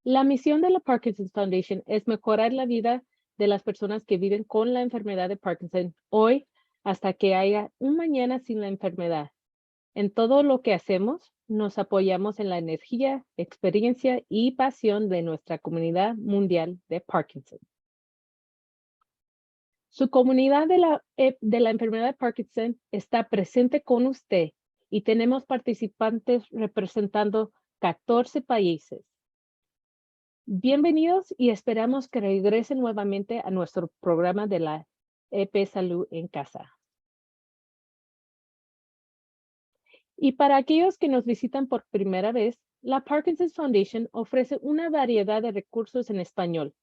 La misión de la Parkinson's Foundation es mejorar la vida de las personas que viven con la enfermedad de Parkinson hoy hasta que haya un mañana sin la enfermedad. En todo lo que hacemos, nos apoyamos en la energía, experiencia y pasión de nuestra comunidad mundial de Parkinson. Su comunidad de la enfermedad de Parkinson está presente con usted y tenemos participantes representando 14 países. Bienvenidos y esperamos que regresen nuevamente a nuestro programa de la EP Salud en Casa. Y para aquellos que nos visitan por primera vez, la Parkinson's Foundation ofrece una variedad de recursos en español.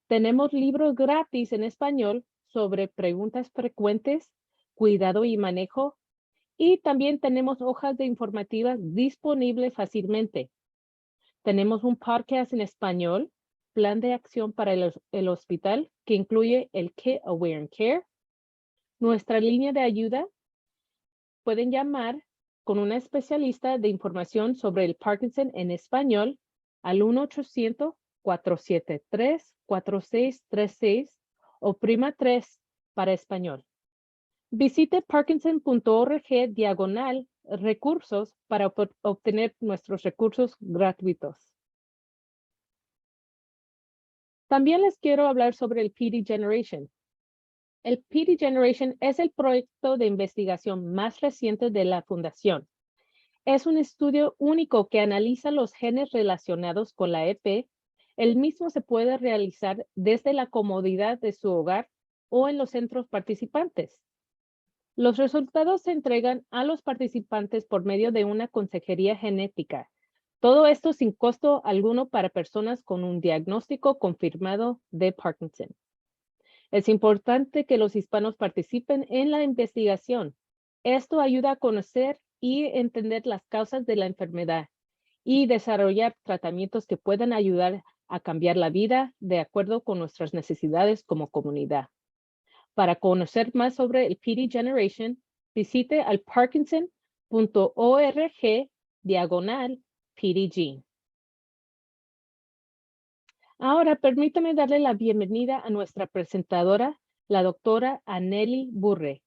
Tenemos libros gratis en español sobre preguntas frecuentes, cuidado y manejo, y también tenemos hojas de informativas disponibles fácilmente. Tenemos un podcast en español, plan de acción para el hospital, que incluye el Kit Aware and Care. Nuestra línea de ayuda, pueden llamar con una especialista de información sobre el Parkinson en español al 1-800-473-4636 o prima 3 para español. Visite parkinson.org/recursos para obtener nuestros recursos gratuitos. También les quiero hablar sobre el PD Generation. El PD Generation es el proyecto de investigación más reciente de la Fundación. Es un estudio único que analiza los genes relacionados con la EP. El mismo se puede realizar desde la comodidad de su hogar o en los centros participantes. Los resultados se entregan a los participantes por medio de una consejería genética. Todo esto sin costo alguno para personas con un diagnóstico confirmado de Parkinson. Es importante que los hispanos participen en la investigación. Esto ayuda a conocer y entender las causas de la enfermedad y desarrollar tratamientos que puedan ayudar a cambiar la vida de acuerdo con nuestras necesidades como comunidad. Para conocer más sobre el PD Generation, visite al parkinson.org/PDG. Ahora, permítame darle la bienvenida a nuestra presentadora, la doctora Anneli Burre.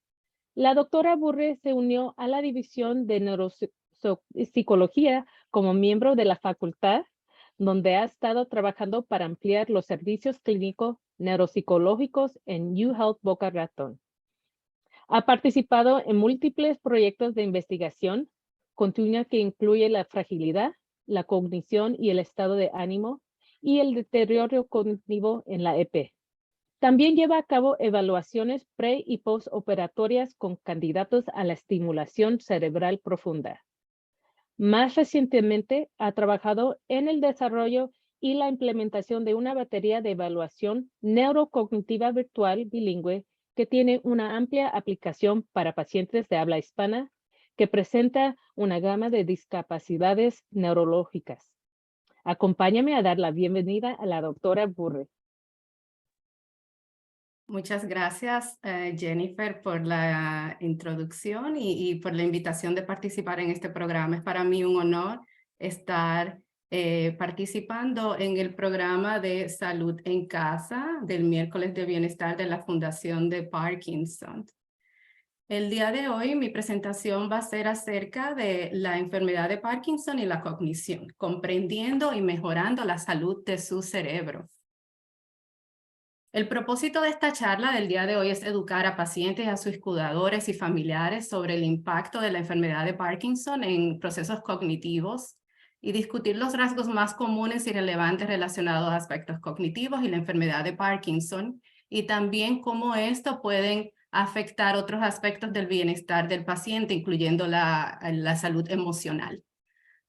La doctora Burre se unió a la División de Neuropsicología como miembro de la facultad, donde ha estado trabajando para ampliar los servicios clínicos neuropsicológicos en UHealth Boca Raton. Ha participado en múltiples proyectos de investigación continua que incluye la fragilidad, la cognición y el estado de ánimo, y el deterioro cognitivo en la EP. También lleva a cabo evaluaciones pre- y postoperatorias con candidatos a la estimulación cerebral profunda. Más recientemente, ha trabajado en el desarrollo y la implementación de una batería de evaluación neurocognitiva virtual bilingüe que tiene una amplia aplicación para pacientes de habla hispana que presenta una gama de discapacidades neurológicas. Acompáñame a dar la bienvenida a la doctora Burre. Muchas gracias, Jennifer, por la introducción y por la invitación de participar en este programa. Es para mí un honor estar participando en el programa de Salud en Casa del miércoles de bienestar de la Fundación de Parkinson. El día de hoy mi presentación va a ser acerca de la enfermedad de Parkinson y la cognición, comprendiendo y mejorando la salud de su cerebro. El propósito de esta charla del día de hoy es educar a pacientes, a sus cuidadores y familiares sobre el impacto de la enfermedad de Parkinson en procesos cognitivos y discutir los rasgos más comunes y relevantes relacionados a aspectos cognitivos y la enfermedad de Parkinson, y también cómo esto pueden afectar otros aspectos del bienestar del paciente, incluyendo la salud emocional.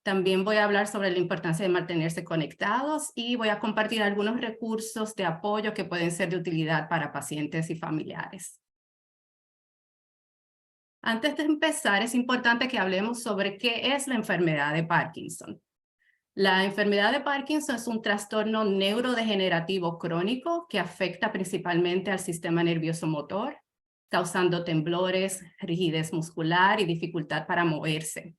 También voy a hablar sobre la importancia de mantenerse conectados y voy a compartir algunos recursos de apoyo que pueden ser de utilidad para pacientes y familiares. Antes de empezar, es importante que hablemos sobre qué es la enfermedad de Parkinson. La enfermedad de Parkinson es un trastorno neurodegenerativo crónico que afecta principalmente al sistema nervioso motor, causando temblores, rigidez muscular y dificultad para moverse.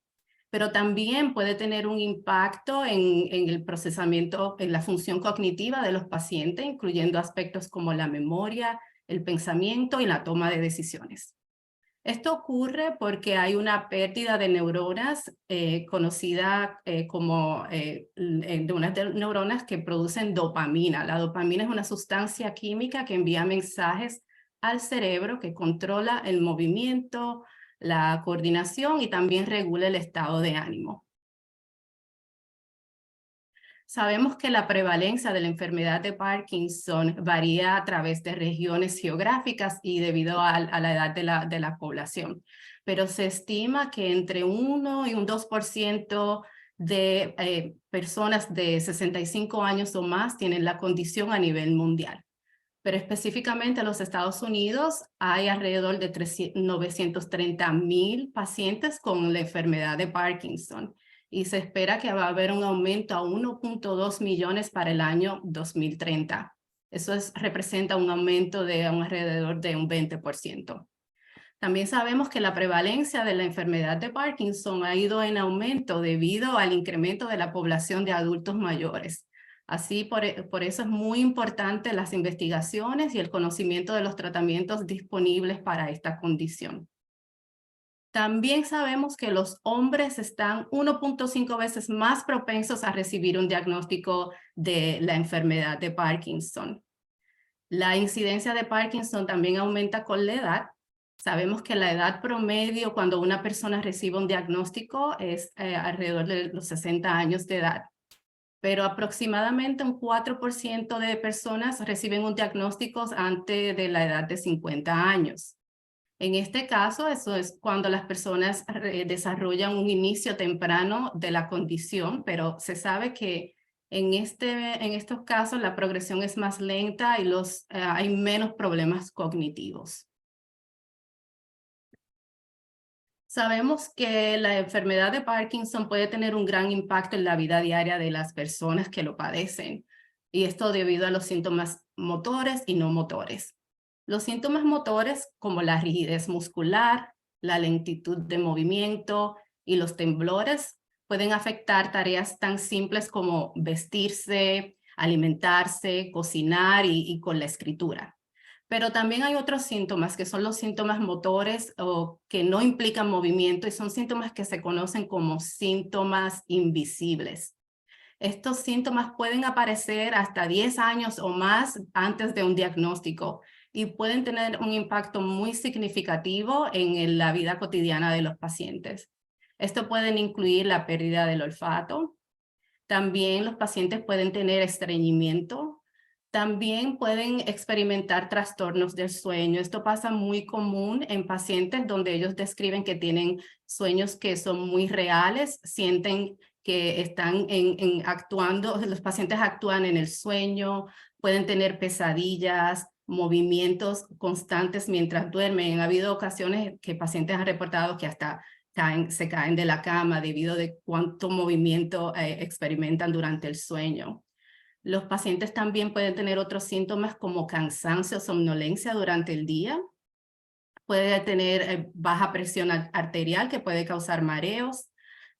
pero también puede tener un impacto en el procesamiento, en la función cognitiva de los pacientes, incluyendo aspectos como la memoria, el pensamiento y la toma de decisiones. Esto ocurre porque hay una pérdida de neuronas conocida como de unas neuronas que producen dopamina. La dopamina es una sustancia química que envía mensajes al cerebro que controla el movimiento, la coordinación y también regula el estado de ánimo. Sabemos que la prevalencia de la enfermedad de Parkinson varía a través de regiones geográficas y debido a la edad de la población, pero se estima que entre 1 y un 2% de personas de 65 años o más tienen la condición a nivel mundial. Pero específicamente en los Estados Unidos hay alrededor de 930,000 pacientes con la enfermedad de Parkinson y se espera que va a haber un aumento a 1.2 millones para el año 2030. Eso representa un aumento de alrededor de un 20%. También sabemos que la prevalencia de la enfermedad de Parkinson ha ido en aumento debido al incremento de la población de adultos mayores. Así, por eso es muy importante las investigaciones y el conocimiento de los tratamientos disponibles para esta condición. También sabemos que los hombres están 1.5 veces más propensos a recibir un diagnóstico de la enfermedad de Parkinson. La incidencia de Parkinson también aumenta con la edad. Sabemos que la edad promedio cuando una persona recibe un diagnóstico es alrededor de los 60 años de edad, pero aproximadamente un 4% de personas reciben un diagnóstico antes de la edad de 50 años. En este caso, eso es cuando las personas desarrollan un inicio temprano de la condición, pero se sabe que en estos casos la progresión es más lenta y hay menos problemas cognitivos. Sabemos que la enfermedad de Parkinson puede tener un gran impacto en la vida diaria de las personas que lo padecen, y esto debido a los síntomas motores y no motores. Los síntomas motores, como la rigidez muscular, la lentitud de movimiento y los temblores, pueden afectar tareas tan simples como vestirse, alimentarse, cocinar y con la escritura. Pero también hay otros síntomas que son los síntomas motores o que no implican movimiento y son síntomas que se conocen como síntomas invisibles. Estos síntomas pueden aparecer hasta 10 años o más antes de un diagnóstico y pueden tener un impacto muy significativo en la vida cotidiana de los pacientes. Esto pueden incluir la pérdida del olfato. También los pacientes pueden tener estreñimiento. También pueden experimentar trastornos del sueño. Esto pasa muy común en pacientes donde ellos describen que tienen sueños que son muy reales, sienten que están actuando, los pacientes actúan en el sueño, pueden tener pesadillas, movimientos constantes mientras duermen. Ha habido ocasiones que pacientes han reportado que hasta se caen de la cama debido a cuánto movimiento experimentan durante el sueño. Los pacientes también pueden tener otros síntomas como cansancio o somnolencia durante el día. Puede tener baja presión arterial que puede causar mareos.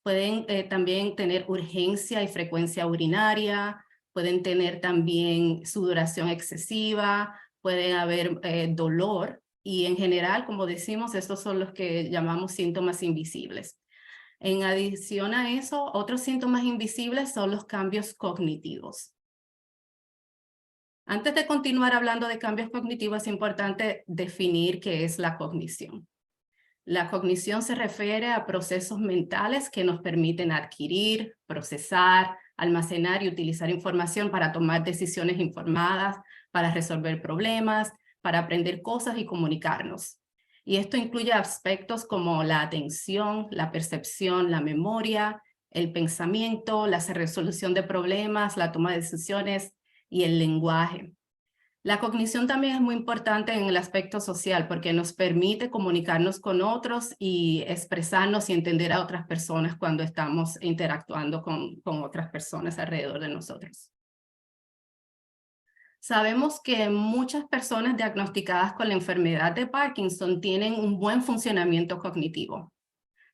Pueden también tener urgencia y frecuencia urinaria. Pueden tener también sudoración excesiva. Pueden haber dolor. Y en general, como decimos, estos son los que llamamos síntomas invisibles. En adición a eso, otros síntomas invisibles son los cambios cognitivos. Antes de continuar hablando de cambios cognitivos, es importante definir qué es la cognición. La cognición se refiere a procesos mentales que nos permiten adquirir, procesar, almacenar y utilizar información para tomar decisiones informadas, para resolver problemas, para aprender cosas y comunicarnos. Y esto incluye aspectos como la atención, la percepción, la memoria, el pensamiento, la resolución de problemas, la toma de decisiones y el lenguaje. La cognición también es muy importante en el aspecto social porque nos permite comunicarnos con otros y expresarnos y entender a otras personas cuando estamos interactuando con otras personas alrededor de nosotros. Sabemos que muchas personas diagnosticadas con la enfermedad de Parkinson tienen un buen funcionamiento cognitivo.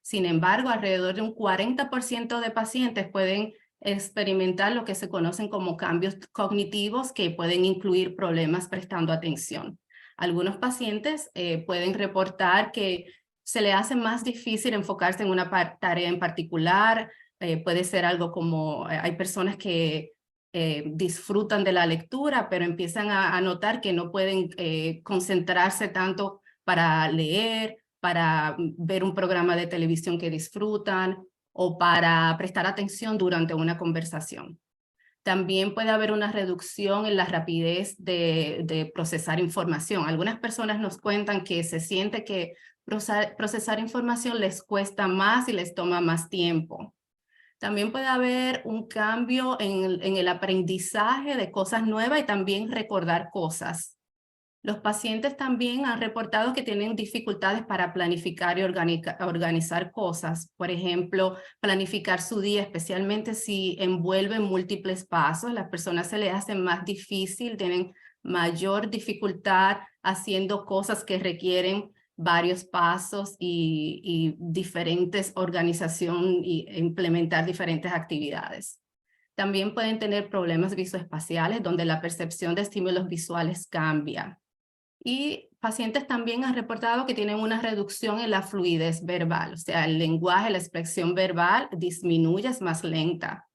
Sin embargo, alrededor de un 40% de pacientes pueden experimentar lo que se conocen como cambios cognitivos que pueden incluir problemas prestando atención. Algunos pacientes pueden reportar que se le hace más difícil enfocarse en una tarea en particular. Puede ser algo como, hay personas que disfrutan de la lectura, pero empiezan a notar que no pueden concentrarse tanto para leer, para ver un programa de televisión que disfrutan o para prestar atención durante una conversación. También puede haber una reducción en la rapidez de procesar información. Algunas personas nos cuentan que se siente que procesar información les cuesta más y les toma más tiempo. También puede haber un cambio en el aprendizaje de cosas nuevas y también recordar cosas. Los pacientes también han reportado que tienen dificultades para planificar y organizar cosas. Por ejemplo, planificar su día, especialmente si envuelve múltiples pasos. Las personas se les hace más difícil, tienen mayor dificultad haciendo cosas que requieren varios pasos y diferentes organización e implementar diferentes actividades. También pueden tener problemas visoespaciales donde la percepción de estímulos visuales cambia. Y pacientes también han reportado que tienen una reducción en la fluidez verbal, o sea, el lenguaje, la expresión verbal disminuye, es más lenta.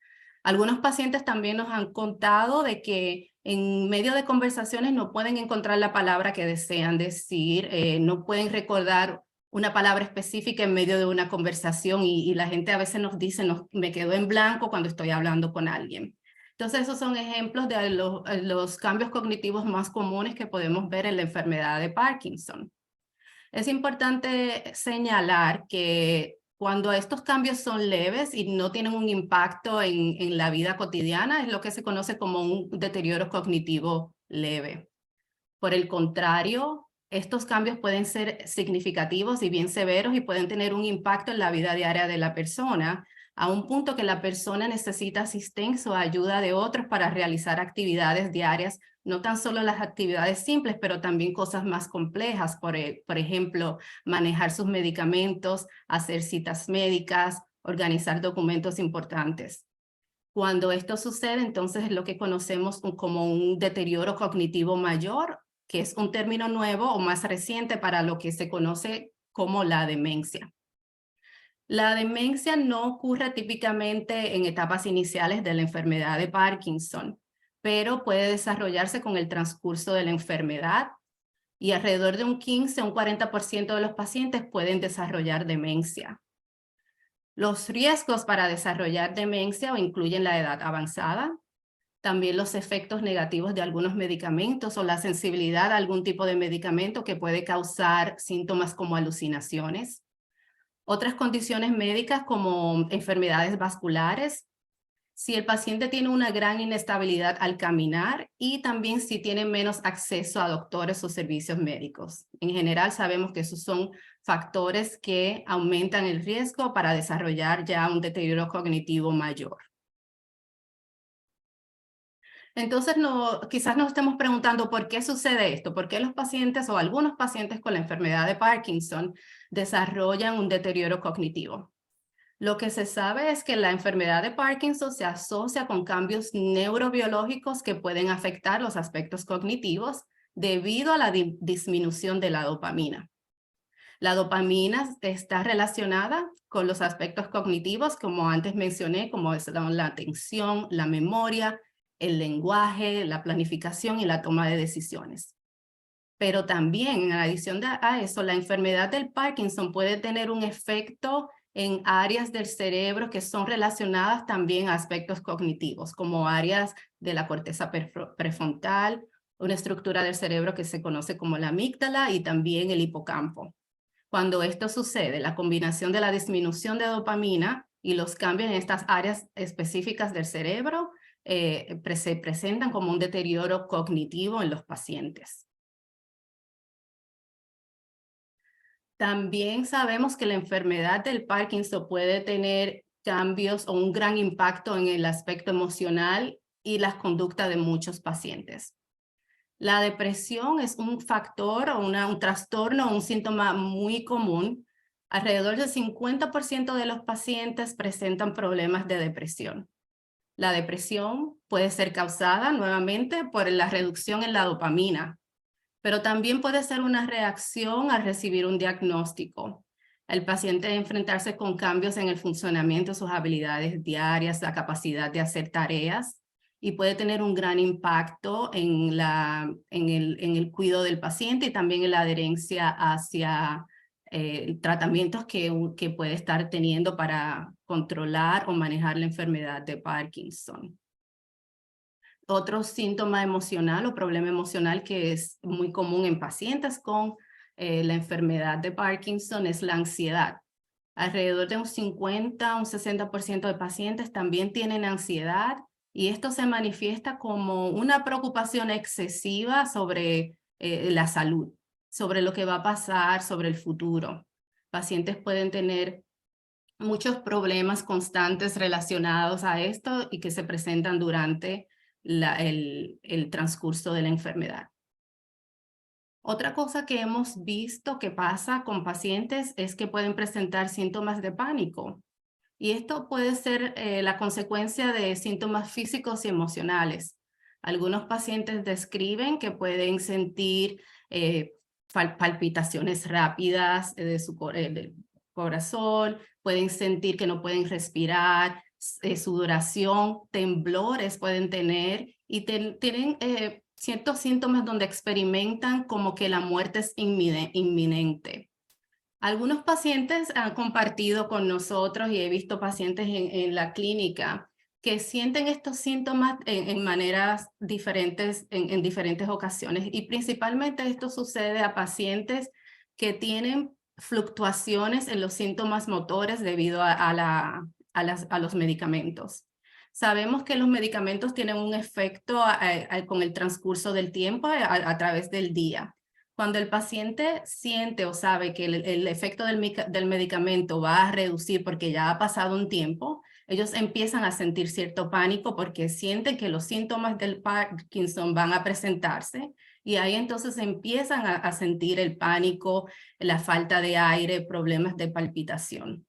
Algunos pacientes también nos han contado de que en medio de conversaciones no pueden encontrar la palabra que desean decir, no pueden recordar una palabra específica en medio de una conversación y la gente a veces nos dice, me quedo en blanco cuando estoy hablando con alguien. Entonces, esos son ejemplos de los cambios cognitivos más comunes que podemos ver en la enfermedad de Parkinson. Es importante señalar que cuando estos cambios son leves y no tienen un impacto en la vida cotidiana, es lo que se conoce como un deterioro cognitivo leve. Por el contrario, estos cambios pueden ser significativos y bien severos y pueden tener un impacto en la vida diaria de la persona, a un punto que la persona necesita asistencia o ayuda de otros para realizar actividades diarias, no tan solo las actividades simples, pero también cosas más complejas, por ejemplo, manejar sus medicamentos, hacer citas médicas, organizar documentos importantes. Cuando esto sucede, entonces es lo que conocemos como un deterioro cognitivo mayor, que es un término nuevo o más reciente para lo que se conoce como la demencia. La demencia no ocurre típicamente en etapas iniciales de la enfermedad de Parkinson, pero puede desarrollarse con el transcurso de la enfermedad y alrededor de un 15 a un 40% de los pacientes pueden desarrollar demencia. Los riesgos para desarrollar demencia incluyen la edad avanzada, también los efectos negativos de algunos medicamentos o la sensibilidad a algún tipo de medicamento que puede causar síntomas como alucinaciones. Otras condiciones médicas como enfermedades vasculares, si el paciente tiene una gran inestabilidad al caminar y también si tiene menos acceso a doctores o servicios médicos. En general sabemos que esos son factores que aumentan el riesgo para desarrollar ya un deterioro cognitivo mayor. Entonces, quizás nos estemos preguntando por qué sucede esto, por qué los pacientes o algunos pacientes con la enfermedad de Parkinson desarrollan un deterioro cognitivo. Lo que se sabe es que la enfermedad de Parkinson se asocia con cambios neurobiológicos que pueden afectar los aspectos cognitivos debido a la disminución de la dopamina. La dopamina está relacionada con los aspectos cognitivos, como antes mencioné, como es la atención, la memoria, el lenguaje, la planificación y la toma de decisiones. Pero también, en adición a eso, la enfermedad del Parkinson puede tener un efecto en áreas del cerebro que son relacionadas también a aspectos cognitivos, como áreas de la corteza prefrontal, una estructura del cerebro que se conoce como la amígdala y también el hipocampo. Cuando esto sucede, la combinación de la disminución de dopamina y los cambios en estas áreas específicas del cerebro se presentan como un deterioro cognitivo en los pacientes. También sabemos que la enfermedad del Parkinson puede tener cambios o un gran impacto en el aspecto emocional y las conductas de muchos pacientes. La depresión es un factor o un trastorno, un síntoma muy común Alrededor del 50% de los pacientes presentan problemas de depresión. La depresión puede ser causada nuevamente por la reducción en la dopamina, pero también puede ser una reacción al recibir un diagnóstico. El paciente debe enfrentarse con cambios en el funcionamiento de sus habilidades diarias, la capacidad de hacer tareas, y puede tener un gran impacto en el cuidado del paciente y también en la adherencia hacia tratamientos que puede estar teniendo para controlar o manejar la enfermedad de Parkinson. Otro síntoma emocional o problema emocional que es muy común en pacientes con la enfermedad de Parkinson es la ansiedad. Alrededor de un 50, un 60% de pacientes también tienen ansiedad y esto se manifiesta como una preocupación excesiva sobre la salud, sobre lo que va a pasar, sobre el futuro. Pacientes pueden tener muchos problemas constantes relacionados a esto y que se presentan durante el transcurso de la enfermedad. Otra cosa que hemos visto que pasa con pacientes es que pueden presentar síntomas de pánico. Y esto puede ser la consecuencia de síntomas físicos y emocionales. Algunos pacientes describen que pueden sentir palpitaciones rápidas de su del corazón, pueden sentir que no pueden respirar, sudoración, temblores pueden tener y tienen ciertos síntomas donde experimentan como que la muerte es inminente. Algunos pacientes han compartido con nosotros y he visto pacientes en la clínica que sienten estos síntomas en maneras diferentes, en diferentes ocasiones. Y principalmente esto sucede a pacientes que tienen fluctuaciones en los síntomas motores debido a los medicamentos. Sabemos que los medicamentos tienen un efecto con el transcurso del tiempo a través del día. Cuando el paciente siente o sabe que el efecto del medicamento va a reducir porque ya ha pasado un tiempo, ellos empiezan a sentir cierto pánico porque sienten que los síntomas del Parkinson van a presentarse y ahí entonces empiezan a sentir el pánico, la falta de aire, problemas de palpitación.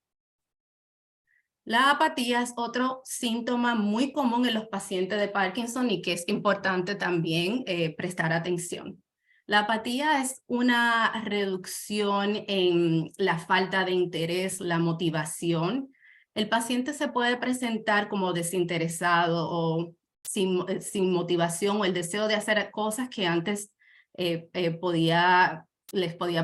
La apatía es otro síntoma muy común en los pacientes de Parkinson y que es importante también prestar atención. La apatía es una reducción en la falta de interés, la motivación. El paciente se puede presentar como desinteresado o sin motivación o el deseo de hacer cosas que antes les podía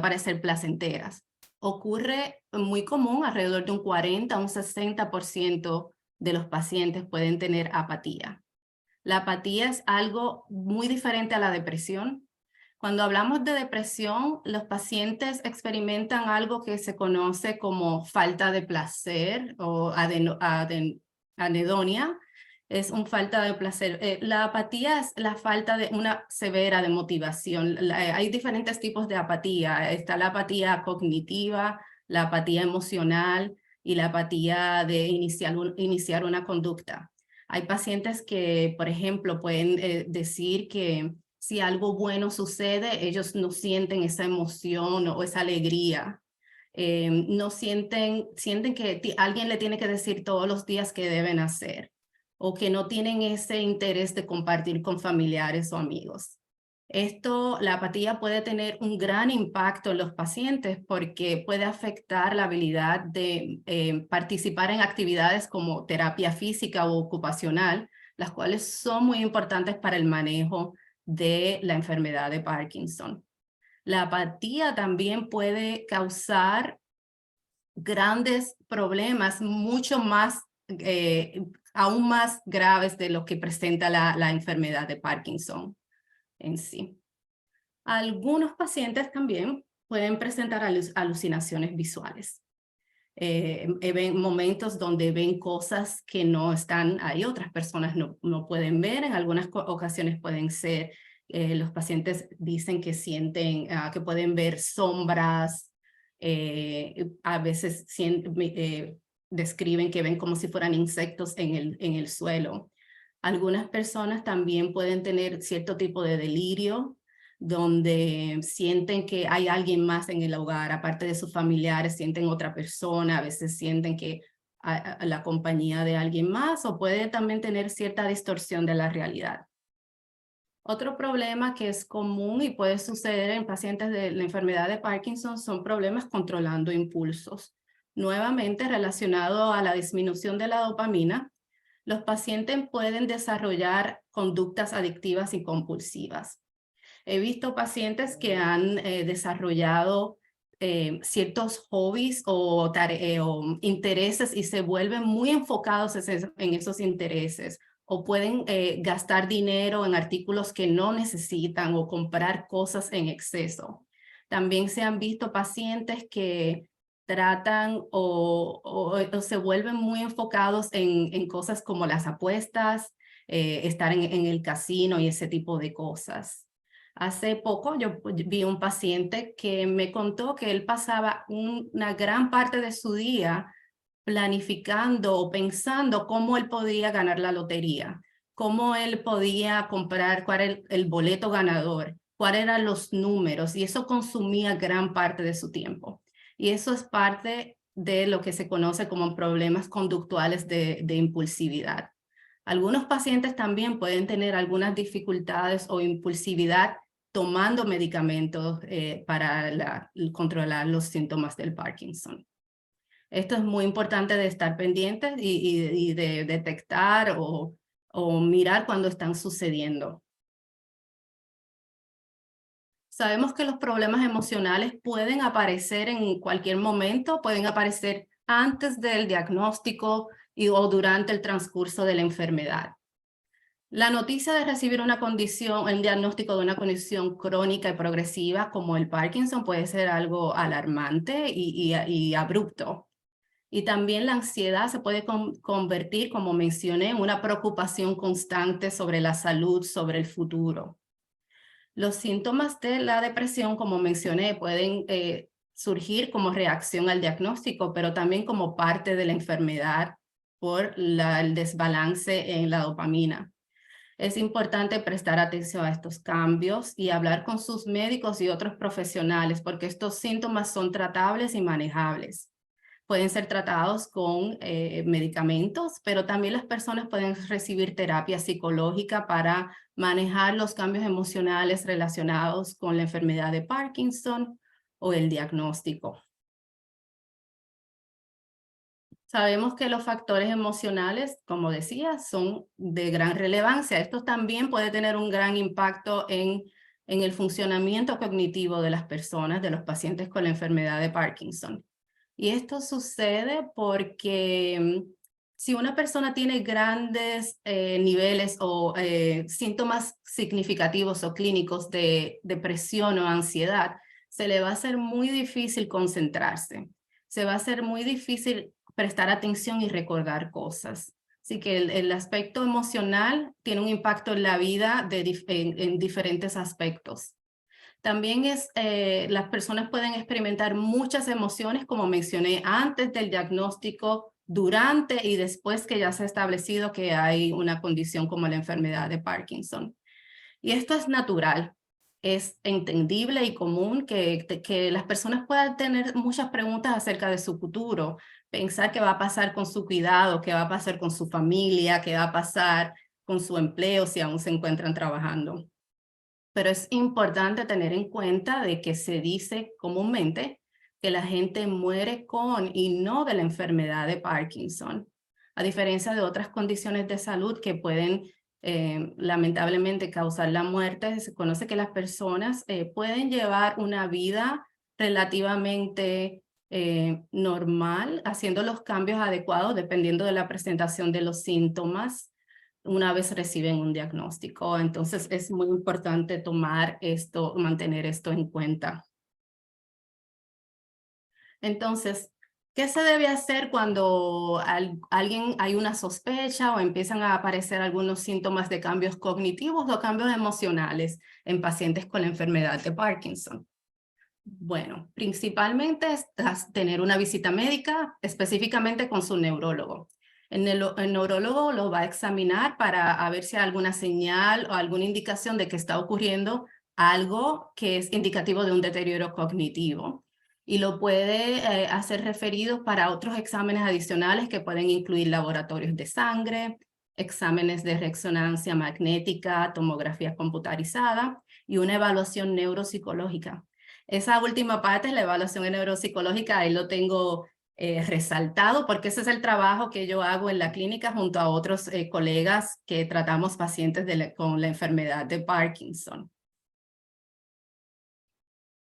parecer placenteras. Ocurre muy común, alrededor de un 40 a un 60% de los pacientes pueden tener apatía. La apatía es algo muy diferente a la depresión. Cuando hablamos de depresión, los pacientes experimentan algo que se conoce como falta de placer o anedonia. Es una falta de placer. La apatía es la falta de una severa de motivación. Hay diferentes tipos de apatía. Está la apatía cognitiva, la apatía emocional y la apatía de iniciar una conducta. Hay pacientes que, por ejemplo, pueden decir que si algo bueno sucede, ellos no sienten esa emoción o esa alegría. No sienten que alguien le tiene que decir todos los días qué deben hacer o que no tienen ese interés de compartir con familiares o amigos. La apatía puede tener un gran impacto en los pacientes porque puede afectar la habilidad de participar en actividades como terapia física o ocupacional, las cuales son muy importantes para el manejo de la enfermedad de Parkinson. La apatía también puede causar grandes problemas, mucho más, aún más graves de lo que presenta la enfermedad de Parkinson en sí. Algunos pacientes también pueden presentar alucinaciones visuales. Ven momentos donde ven cosas que no están ahí, otras personas no pueden ver. En algunas ocasiones pueden ser, los pacientes dicen que sienten, que pueden ver sombras, a veces describen que ven como si fueran insectos en el suelo. Algunas personas también pueden tener cierto tipo de delirio. donde sienten que hay alguien más en el hogar, aparte de sus familiares, sienten otra persona, a veces sienten que la compañía de alguien más, o puede también tener cierta distorsión de la realidad. Otro problema que es común y puede suceder en pacientes de la enfermedad de Parkinson son problemas controlando impulsos. Nuevamente relacionado a la disminución de la dopamina, los pacientes pueden desarrollar conductas adictivas y compulsivas. He visto pacientes que han desarrollado ciertos hobbies o intereses y se vuelven muy enfocados en esos intereses, o pueden gastar dinero en artículos que no necesitan o comprar cosas en exceso. También se han visto pacientes que tratan o se vuelven muy enfocados en cosas como las apuestas, estar en el casino y ese tipo de cosas. Hace poco yo vi un paciente que me contó que él pasaba una gran parte de su día planificando o pensando cómo él podía ganar la lotería, cómo él podía comprar, cuál era el boleto ganador, cuáles eran los números, y eso consumía gran parte de su tiempo. Y eso es parte de lo que se conoce como problemas conductuales de impulsividad. Algunos pacientes también pueden tener algunas dificultades o impulsividad tomando medicamentos para controlar los síntomas del Parkinson. Esto es muy importante de estar pendientes y de detectar o mirar cuando están sucediendo. Sabemos que los problemas emocionales pueden aparecer en cualquier momento, pueden aparecer antes del diagnóstico o durante el transcurso de la enfermedad. La noticia de recibir el diagnóstico de una condición crónica y progresiva como el Parkinson puede ser algo alarmante y abrupto. Y también la ansiedad se puede convertir, como mencioné, en una preocupación constante sobre la salud, sobre el futuro. Los síntomas de la depresión, como mencioné, pueden surgir como reacción al diagnóstico, pero también como parte de la enfermedad por el desbalance en la dopamina. Es importante prestar atención a estos cambios y hablar con sus médicos y otros profesionales, porque estos síntomas son tratables y manejables. Pueden ser tratados con medicamentos, pero también las personas pueden recibir terapia psicológica para manejar los cambios emocionales relacionados con la enfermedad de Parkinson o el diagnóstico. Sabemos que los factores emocionales, como decía, son de gran relevancia. Esto también puede tener un gran impacto en el funcionamiento cognitivo de las personas, de los pacientes con la enfermedad de Parkinson. Y esto sucede porque si una persona tiene grandes niveles o síntomas significativos o clínicos de depresión o ansiedad, se le va a hacer muy difícil concentrarse. Se va a hacer muy difícil prestar atención y recordar cosas. Así que el aspecto emocional tiene un impacto en la vida en diferentes aspectos. También las personas pueden experimentar muchas emociones, como mencioné, antes del diagnóstico, durante y después que ya se ha establecido que hay una condición como la enfermedad de Parkinson. Y esto es natural, es entendible y común que las personas puedan tener muchas preguntas acerca de su futuro, pensar qué va a pasar con su cuidado, qué va a pasar con su familia, qué va a pasar con su empleo si aún se encuentran trabajando. Pero es importante tener en cuenta de que se dice comúnmente que la gente muere con y no de la enfermedad de Parkinson, a diferencia de otras condiciones de salud que pueden lamentablemente causar la muerte. Se conoce que las personas pueden llevar una vida relativamente normal, haciendo los cambios adecuados dependiendo de la presentación de los síntomas una vez reciben un diagnóstico. Entonces es muy importante mantener esto en cuenta. Entonces, ¿qué se debe hacer cuando hay una sospecha o empiezan a aparecer algunos síntomas de cambios cognitivos o cambios emocionales en pacientes con la enfermedad de Parkinson? Bueno, principalmente es tener una visita médica, específicamente con su neurólogo. El neurólogo lo va a examinar para ver si hay alguna señal o alguna indicación de que está ocurriendo algo que es indicativo de un deterioro cognitivo y lo puede hacer referidos para otros exámenes adicionales que pueden incluir laboratorios de sangre, exámenes de resonancia magnética, tomografía computarizada y una evaluación neuropsicológica. Esa última parte, la evaluación neuropsicológica, ahí lo tengo resaltado porque ese es el trabajo que yo hago en la clínica junto a otros colegas que tratamos pacientes con la enfermedad de Parkinson.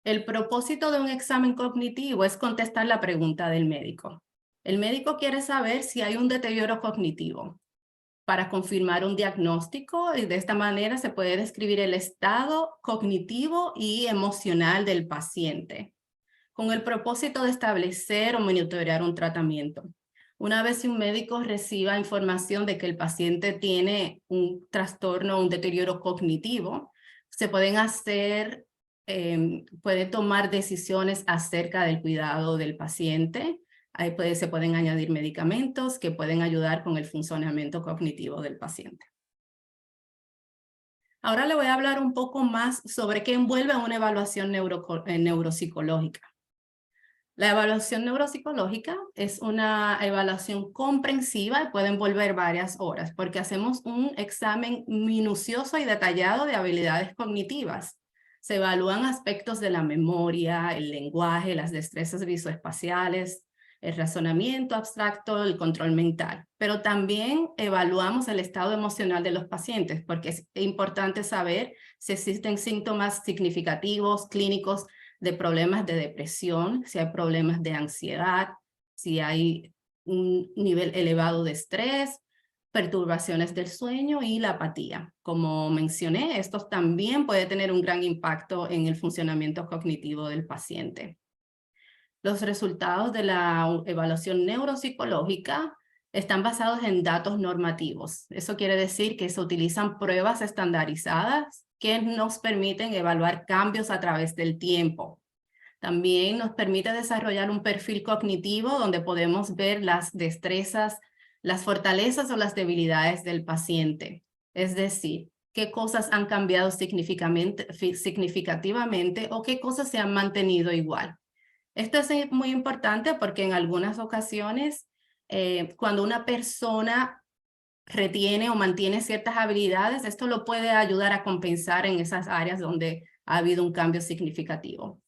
El propósito de un examen cognitivo es contestar la pregunta del médico. El médico quiere saber si hay un deterioro cognitivo para confirmar un diagnóstico y de esta manera se puede describir el estado cognitivo y emocional del paciente, con el propósito de establecer o monitorear un tratamiento. Una vez un médico reciba información de que el paciente tiene un trastorno o un deterioro cognitivo, se pueden puede tomar decisiones acerca del cuidado del paciente. Ahí se pueden añadir medicamentos que pueden ayudar con el funcionamiento cognitivo del paciente. Ahora le voy a hablar un poco más sobre qué envuelve una evaluación neuropsicológica. La evaluación neuropsicológica es una evaluación comprensiva y puede envolver varias horas porque hacemos un examen minucioso y detallado de habilidades cognitivas. Se evalúan aspectos de la memoria, el lenguaje, las destrezas visoespaciales, el razonamiento abstracto, el control mental. Pero también evaluamos el estado emocional de los pacientes porque es importante saber si existen síntomas significativos, clínicos, de problemas de depresión, si hay problemas de ansiedad, si hay un nivel elevado de estrés, perturbaciones del sueño y la apatía. Como mencioné, esto también puede tener un gran impacto en el funcionamiento cognitivo del paciente. Los resultados de la evaluación neuropsicológica están basados en datos normativos. Eso quiere decir que se utilizan pruebas estandarizadas que nos permiten evaluar cambios a través del tiempo. También nos permite desarrollar un perfil cognitivo donde podemos ver las destrezas, las fortalezas o las debilidades del paciente. Es decir, qué cosas han cambiado significativamente o qué cosas se han mantenido igual. Esto es muy importante porque en algunas ocasiones, cuando una persona retiene o mantiene ciertas habilidades, esto lo puede ayudar a compensar en esas áreas donde ha habido un cambio significativo.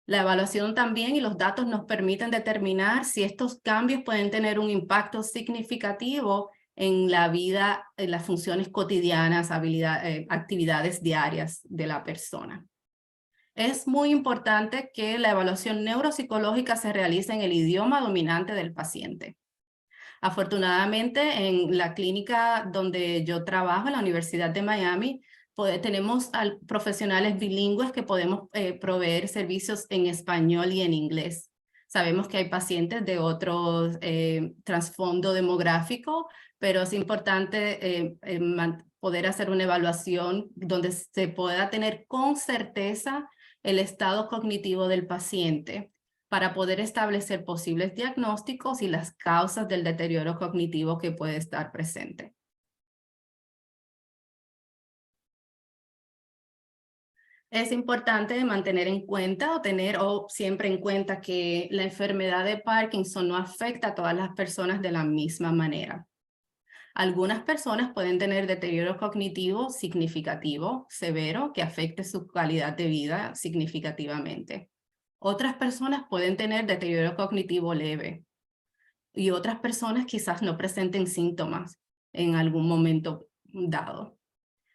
La evaluación también y los datos nos permiten determinar si estos cambios pueden tener un impacto significativo en la vida, en las funciones cotidianas, actividades diarias de la persona. Es muy importante que la evaluación neuropsicológica se realice en el idioma dominante del paciente. Afortunadamente, en la clínica donde yo trabajo, en la Universidad de Miami, tenemos profesionales bilingües que podemos proveer servicios en español y en inglés. Sabemos que hay pacientes de otro trasfondo demográfico, pero es importante poder hacer una evaluación donde se pueda tener con certeza el estado cognitivo del paciente para poder establecer posibles diagnósticos y las causas del deterioro cognitivo que puede estar presente. Es importante mantener en cuenta o tener siempre en cuenta que la enfermedad de Parkinson no afecta a todas las personas de la misma manera. Algunas personas pueden tener deterioro cognitivo significativo, severo, que afecte su calidad de vida significativamente. Otras personas pueden tener deterioro cognitivo leve y otras personas quizás no presenten síntomas en algún momento dado.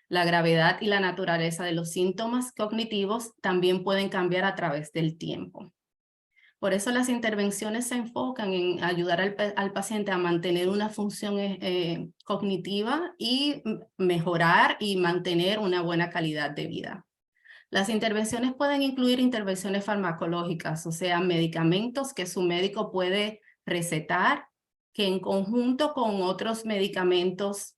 La gravedad y la naturaleza de los síntomas cognitivos también pueden cambiar a través del tiempo. Por eso las intervenciones se enfocan en ayudar al paciente a mantener una función cognitiva y mejorar y mantener una buena calidad de vida. Las intervenciones pueden incluir intervenciones farmacológicas, o sea, medicamentos que su médico puede recetar, que en conjunto con otros medicamentos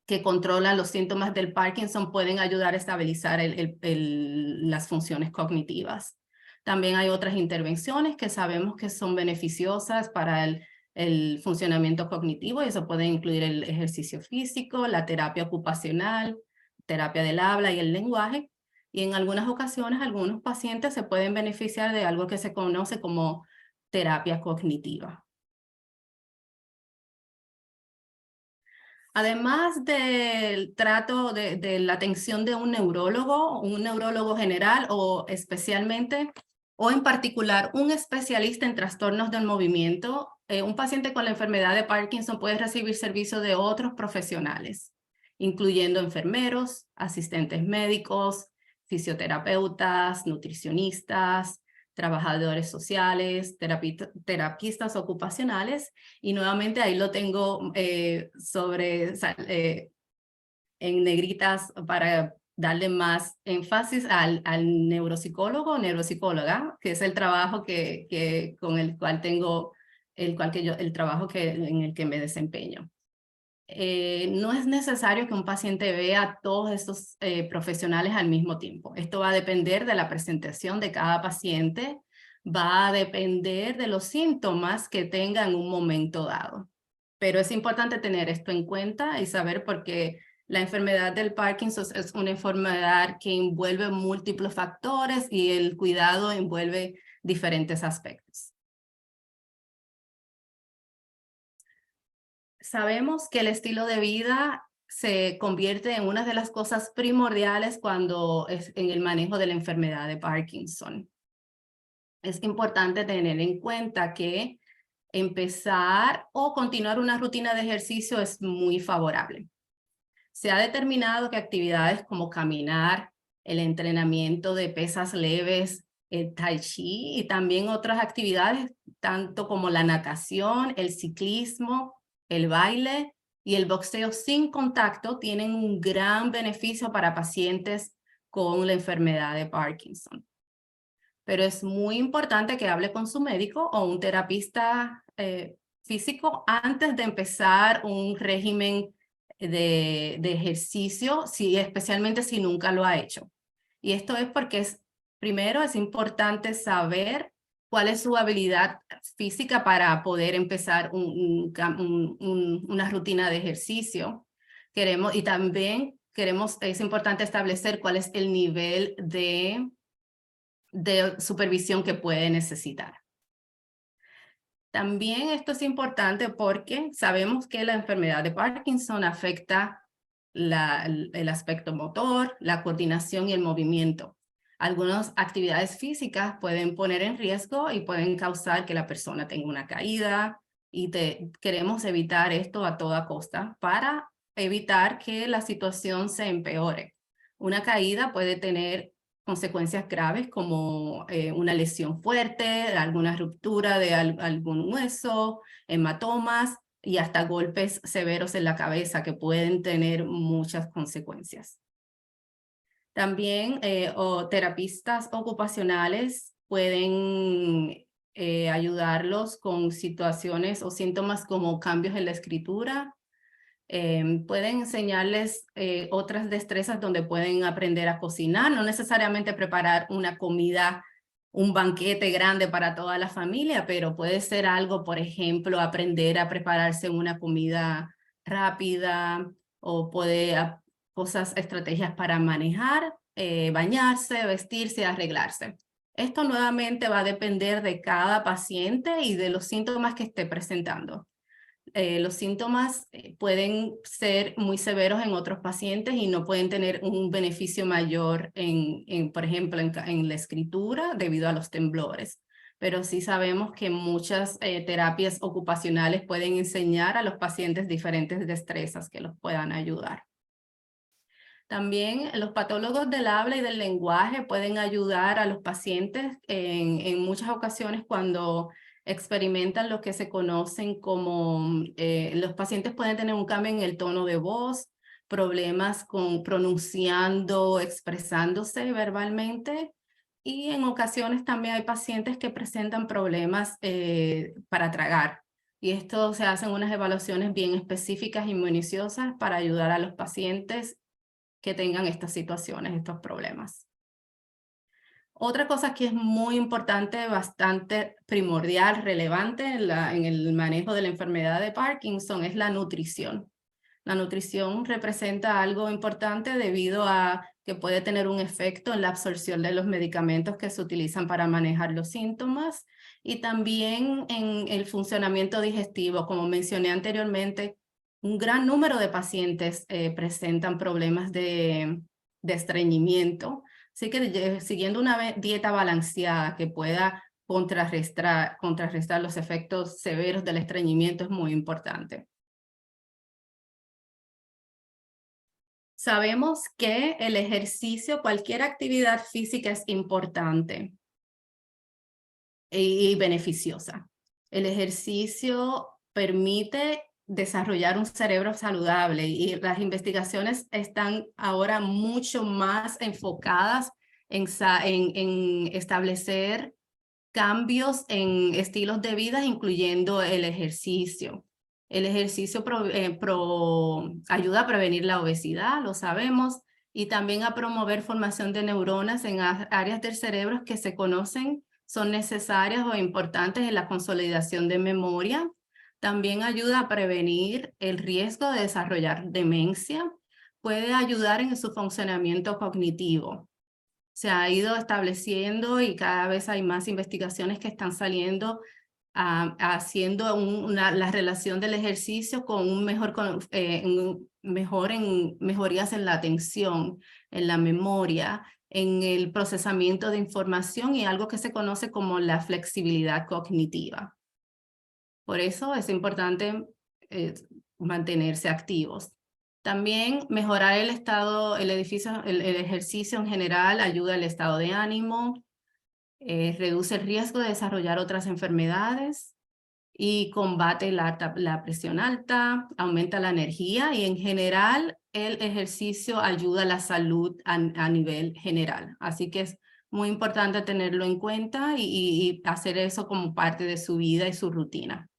que controlan los síntomas del Parkinson pueden ayudar a estabilizar las funciones cognitivas. También hay otras intervenciones que sabemos que son beneficiosas para el funcionamiento cognitivo y eso puede incluir el ejercicio físico, la terapia ocupacional, terapia del habla y el lenguaje. Y en algunas ocasiones, algunos pacientes se pueden beneficiar de algo que se conoce como terapia cognitiva. Además del trato de la atención de un neurólogo general o especialmente, o en particular un especialista en trastornos del movimiento, un paciente con la enfermedad de Parkinson puede recibir servicio de otros profesionales, incluyendo enfermeros, asistentes médicos, fisioterapeutas, nutricionistas, trabajadores sociales, terapistas ocupacionales, y nuevamente ahí lo tengo en negritas para darle más énfasis al neuropsicólogo o neuropsicóloga, que es el trabajo con el cual tengo, el trabajo en el que me desempeño. No es necesario que un paciente vea a todos estos profesionales al mismo tiempo. Esto va a depender de la presentación de cada paciente, va a depender de los síntomas que tenga en un momento dado. Pero es importante tener esto en cuenta y saber por qué la enfermedad del Parkinson es una enfermedad que envuelve múltiples factores y el cuidado envuelve diferentes aspectos. Sabemos que el estilo de vida se convierte en una de las cosas primordiales cuando es en el manejo de la enfermedad de Parkinson. Es importante tener en cuenta que empezar o continuar una rutina de ejercicio es muy favorable. Se ha determinado que actividades como caminar, el entrenamiento de pesas leves, el tai chi y también otras actividades, tanto como la natación, el ciclismo, el baile y el boxeo sin contacto, tienen un gran beneficio para pacientes con la enfermedad de Parkinson. Pero es muy importante que hable con su médico o un terapista físico antes de empezar un régimen de ejercicio, especialmente si nunca lo ha hecho. Y esto es porque primero es importante saber cuál es su habilidad física para poder empezar una rutina de ejercicio. Y también es importante establecer cuál es el nivel de supervisión que puede necesitar. También esto es importante porque sabemos que la enfermedad de Parkinson afecta el aspecto motor, la coordinación y el movimiento. Algunas actividades físicas pueden poner en riesgo y pueden causar que la persona tenga una caída, y queremos evitar esto a toda costa para evitar que la situación se empeore. Una caída puede tener consecuencias graves como una lesión fuerte, alguna ruptura de algún hueso, hematomas y hasta golpes severos en la cabeza que pueden tener muchas consecuencias. También terapistas ocupacionales pueden ayudarlos con situaciones o síntomas como cambios en la escritura. Pueden enseñarles otras destrezas donde pueden aprender a cocinar, no necesariamente preparar una comida, un banquete grande para toda la familia, pero puede ser algo, por ejemplo, aprender a prepararse una comida rápida o estrategias para manejar, bañarse, vestirse, arreglarse. Esto nuevamente va a depender de cada paciente y de los síntomas que esté presentando. Los síntomas pueden ser muy severos en otros pacientes y no pueden tener un beneficio mayor por ejemplo, en la escritura debido a los temblores. Pero sí sabemos que muchas terapias ocupacionales pueden enseñar a los pacientes diferentes destrezas que los puedan ayudar. También los patólogos del habla y del lenguaje pueden ayudar a los pacientes en muchas ocasiones cuando experimentan lo que se conocen como, los pacientes pueden tener un cambio en el tono de voz, problemas con pronunciando, expresándose verbalmente, y en ocasiones también hay pacientes que presentan problemas para tragar. Y esto se hacen unas evaluaciones bien específicas y minuciosas para ayudar a los pacientes que tengan estas situaciones, estos problemas. Otra cosa que es muy importante, bastante primordial, relevante en el manejo de la enfermedad de Parkinson es la nutrición. La nutrición representa algo importante debido a que puede tener un efecto en la absorción de los medicamentos que se utilizan para manejar los síntomas y también en el funcionamiento digestivo. Como mencioné anteriormente, un gran número de pacientes presentan problemas de estreñimiento. Así que siguiendo una dieta balanceada que pueda contrarrestar los efectos severos del estreñimiento es muy importante. Sabemos que el ejercicio, cualquier actividad física es importante y beneficiosa. El ejercicio permite desarrollar un cerebro saludable y las investigaciones están ahora mucho más enfocadas en establecer cambios en estilos de vida, incluyendo el ejercicio. El ejercicio ayuda a prevenir la obesidad, lo sabemos, y también a promover formación de neuronas en áreas del cerebro que se conocen son necesarias o importantes en la consolidación de memoria. También ayuda a prevenir el riesgo de desarrollar demencia. Puede ayudar en su funcionamiento cognitivo. Se ha ido estableciendo y cada vez hay más investigaciones que están saliendo haciendo la relación del ejercicio con un mejorías en la atención, en la memoria, en el procesamiento de información y algo que se conoce como la flexibilidad cognitiva. Por eso es importante mantenerse activos. También mejorar el ejercicio en general ayuda al estado de ánimo, reduce el riesgo de desarrollar otras enfermedades y combate la presión alta, aumenta la energía y en general el ejercicio ayuda a la salud a nivel general. Así que es muy importante tenerlo en cuenta y hacer eso como parte de su vida y su rutina.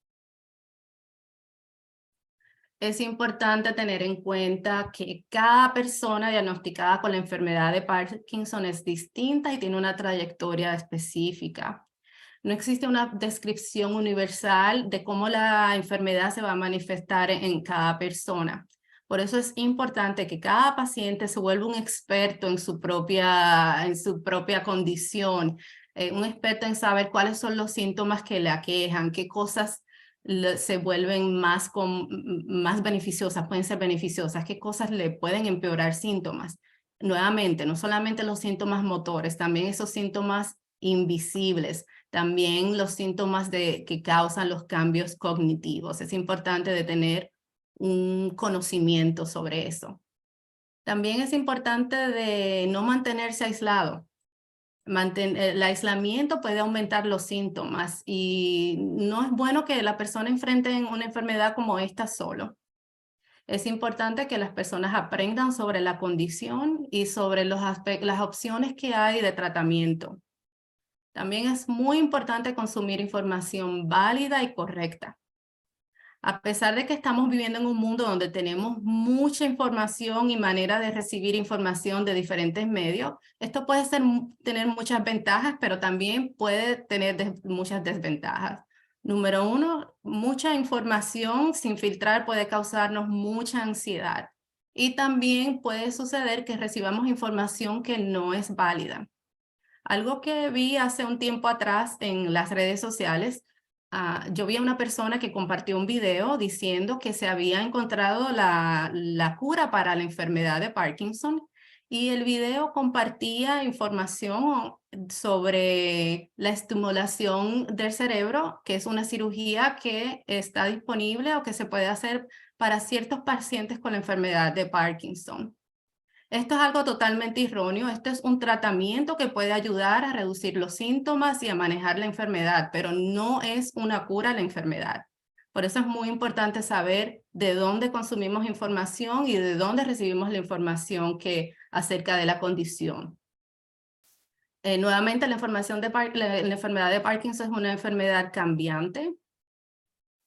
Es importante tener en cuenta que cada persona diagnosticada con la enfermedad de Parkinson es distinta y tiene una trayectoria específica. No existe una descripción universal de cómo la enfermedad se va a manifestar en cada persona. Por eso es importante que cada paciente se vuelva un experto en su propia condición, un experto en saber cuáles son los síntomas que le aquejan, qué cosas se vuelven más beneficiosas, pueden ser beneficiosas, qué cosas le pueden empeorar síntomas. Nuevamente, no solamente los síntomas motores, también esos síntomas invisibles, también los síntomas que causan los cambios cognitivos. Es importante de tener un conocimiento sobre eso. También es importante de no mantenerse aislado. El aislamiento puede aumentar los síntomas y no es bueno que la persona enfrente una enfermedad como esta solo. Es importante que las personas aprendan sobre la condición y sobre las opciones que hay de tratamiento. También es muy importante consumir información válida y correcta. A pesar de que estamos viviendo en un mundo donde tenemos mucha información y manera de recibir información de diferentes medios, esto puede tener muchas ventajas, pero también puede tener muchas desventajas. Número uno, mucha información sin filtrar puede causarnos mucha ansiedad. Y también puede suceder que recibamos información que no es válida. Algo que vi hace un tiempo atrás en las redes sociales, yo vi a una persona que compartió un video diciendo que se había encontrado la cura para la enfermedad de Parkinson y el video compartía información sobre la estimulación del cerebro, que es una cirugía que está disponible o que se puede hacer para ciertos pacientes con la enfermedad de Parkinson. Esto es algo totalmente erróneo. Esto es un tratamiento que puede ayudar a reducir los síntomas y a manejar la enfermedad, pero no es una cura a la enfermedad. Por eso es muy importante saber de dónde consumimos información y de dónde recibimos la información acerca de la condición. Nuevamente, la enfermedad de Parkinson es una enfermedad cambiante.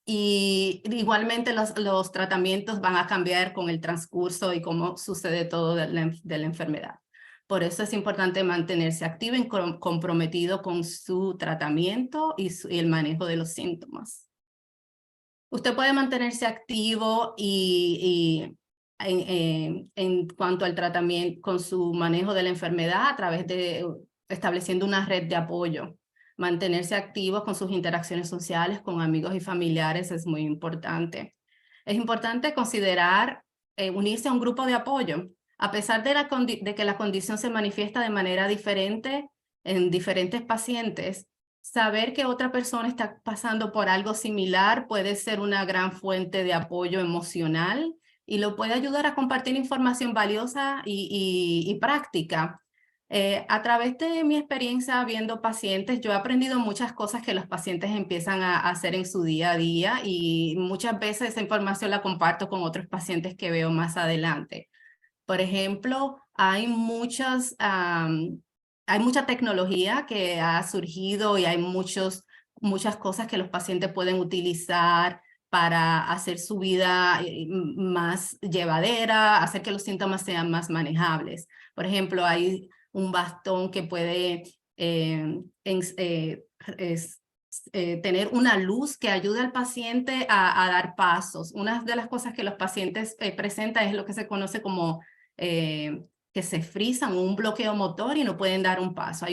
Y igualmente los tratamientos van a cambiar con el transcurso y cómo sucede todo de la enfermedad. Por eso es importante mantenerse activo y comprometido con su tratamiento y el manejo de los síntomas. Usted puede mantenerse activo y en cuanto al tratamiento, con su manejo de la enfermedad a través de estableciendo una red de apoyo. Mantenerse activo con sus interacciones sociales con amigos y familiares es muy importante. Es importante considerar unirse a un grupo de apoyo. A pesar de que la condición se manifiesta de manera diferente en diferentes pacientes, saber que otra persona está pasando por algo similar puede ser una gran fuente de apoyo emocional y lo puede ayudar a compartir información valiosa y práctica. A través de mi experiencia viendo pacientes, yo he aprendido muchas cosas que los pacientes empiezan a hacer en su día a día y muchas veces esa información la comparto con otros pacientes que veo más adelante. Por ejemplo, hay mucha tecnología que ha surgido y hay muchas cosas que los pacientes pueden utilizar para hacer su vida más llevadera, hacer que los síntomas sean más manejables. Por ejemplo, hay un bastón que puede tener una luz que ayude al paciente a dar pasos. Una de las cosas que los pacientes presentan es lo que se conoce como que se frisan, un bloqueo motor y no pueden dar un paso.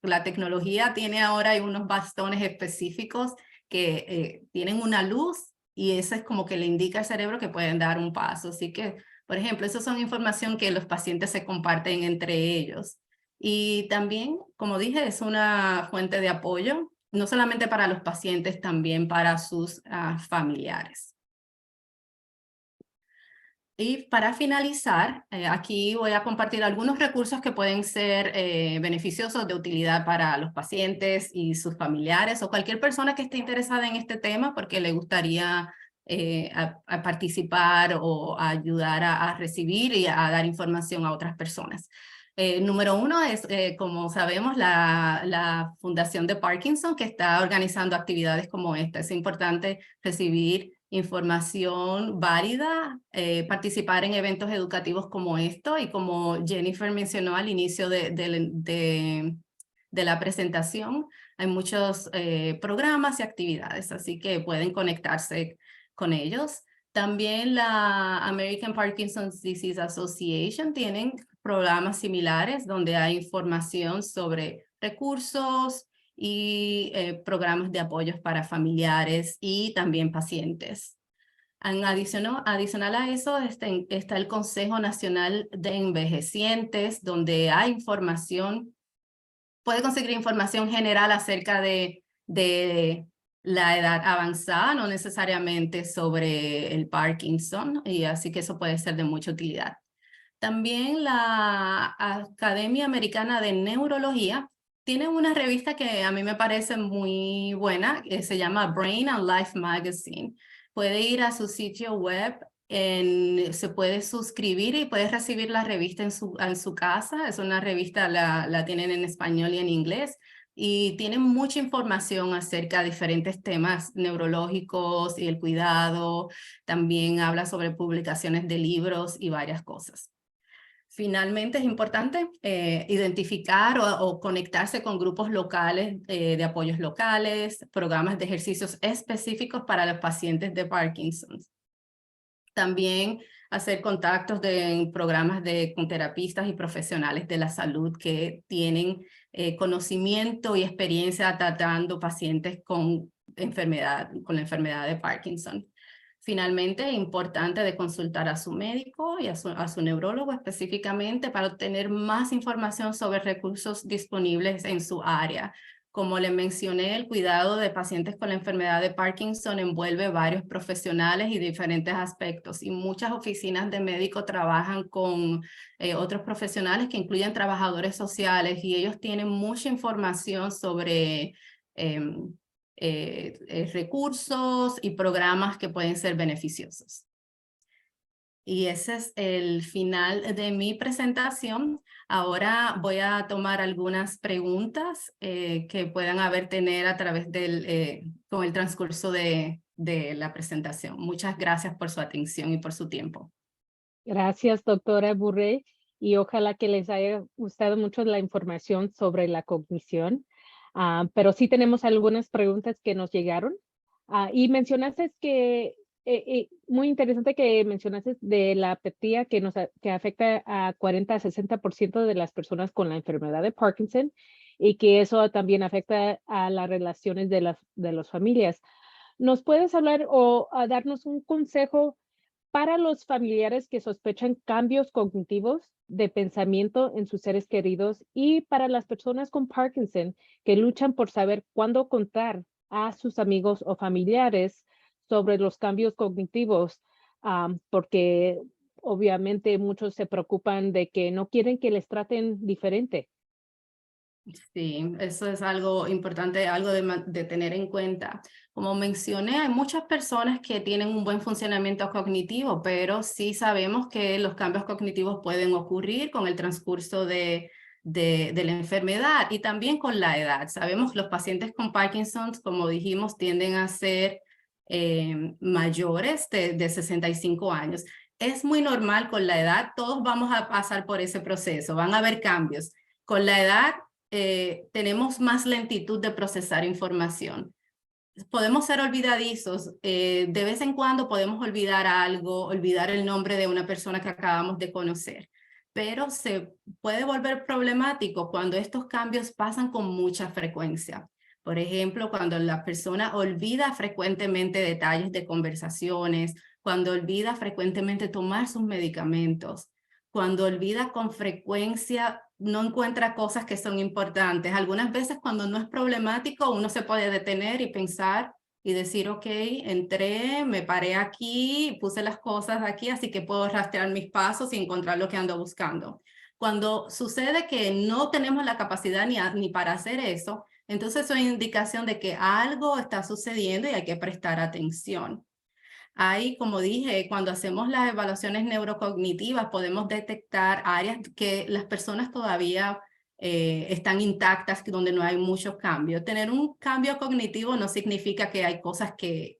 La tecnología tiene ahora unos bastones específicos que tienen una luz y eso es como que le indica al cerebro que pueden dar un paso. Así que, por ejemplo, eso son información que los pacientes se comparten entre ellos. Y también, como dije, es una fuente de apoyo, no solamente para los pacientes, también para sus familiares. Y para finalizar, aquí voy a compartir algunos recursos que pueden ser beneficiosos de utilidad para los pacientes y sus familiares o cualquier persona que esté interesada en este tema porque le gustaría a participar o a ayudar a recibir y a dar información a otras personas. Número uno es, como sabemos, la Fundación de Parkinson que está organizando actividades como esta. Es importante recibir información válida, participar en eventos educativos como esto y como Jennifer mencionó al inicio de la presentación, hay muchos programas y actividades, así que pueden conectarse con ellos. También la American Parkinson's Disease Association tienen programas similares donde hay información sobre recursos, y programas de apoyos para familiares y también pacientes. Adicional a eso está el Consejo Nacional de Envejecientes, donde hay información, puede conseguir información general acerca de la edad avanzada, no necesariamente sobre el Parkinson, y así que eso puede ser de mucha utilidad. También la Academia Americana de Neurología tiene una revista que a mí me parece muy buena, que se llama Brain and Life Magazine. Puede ir a su sitio web, se puede suscribir y puede recibir la revista en su casa. Es una revista, la tienen en español y en inglés. Y tienen mucha información acerca de diferentes temas neurológicos y el cuidado. También habla sobre publicaciones de libros y varias cosas. Finalmente es importante identificar o conectarse con grupos locales de apoyos locales, programas de ejercicios específicos para los pacientes de Parkinson. También hacer contactos en programas con terapistas y profesionales de la salud que tienen conocimiento y experiencia tratando pacientes con la enfermedad de Parkinson. Finalmente, es importante de consultar a su médico y a su neurólogo específicamente para obtener más información sobre recursos disponibles en su área. Como le mencioné, el cuidado de pacientes con la enfermedad de Parkinson envuelve varios profesionales y diferentes aspectos y muchas oficinas de médico trabajan con otros profesionales que incluyen trabajadores sociales y ellos tienen mucha información sobre recursos y programas que pueden ser beneficiosos. Y ese es el final de mi presentación. Ahora voy a tomar algunas preguntas que puedan tener a través con el transcurso de la presentación. Muchas gracias por su atención y por su tiempo. Gracias, doctora Burre, y ojalá que les haya gustado mucho la información sobre la cognición. Pero sí tenemos algunas preguntas que nos llegaron. Y mencionaste que, muy interesante que mencionaste de la apatía que afecta a 40 a 60% de las personas con la enfermedad de Parkinson y que eso también afecta a las relaciones de las familias. ¿Nos puedes hablar o darnos un consejo para los familiares que sospechan cambios cognitivos de pensamiento en sus seres queridos y para las personas con Parkinson que luchan por saber cuándo contar a sus amigos o familiares sobre los cambios cognitivos? Porque obviamente muchos se preocupan de que no quieren que les traten diferente. Sí, eso es algo importante, algo de tener en cuenta. Como mencioné, hay muchas personas que tienen un buen funcionamiento cognitivo, pero sí sabemos que los cambios cognitivos pueden ocurrir con el transcurso de la enfermedad y también con la edad. Sabemos que los pacientes con Parkinson, como dijimos, tienden a ser mayores de 65 años. Es muy normal con la edad, todos vamos a pasar por ese proceso, van a haber cambios. Con la edad tenemos más lentitud de procesar información. Podemos ser olvidadizos, de vez en cuando podemos olvidar algo, olvidar el nombre de una persona que acabamos de conocer, pero se puede volver problemático cuando estos cambios pasan con mucha frecuencia. Por ejemplo, cuando la persona olvida frecuentemente detalles de conversaciones, cuando olvida frecuentemente tomar sus medicamentos, cuando olvida con frecuencia, no encuentra cosas que son importantes. Algunas veces cuando no es problemático, uno se puede detener y pensar y decir, ok, entré, me paré aquí, puse las cosas aquí, así que puedo rastrear mis pasos y encontrar lo que ando buscando. Cuando sucede que no tenemos la capacidad ni para hacer eso, entonces eso es indicación de que algo está sucediendo y hay que prestar atención. Ahí, como dije, cuando hacemos las evaluaciones neurocognitivas, podemos detectar áreas que las personas todavía están intactas, donde no hay muchos cambios. Tener un cambio cognitivo no significa que hay cosas que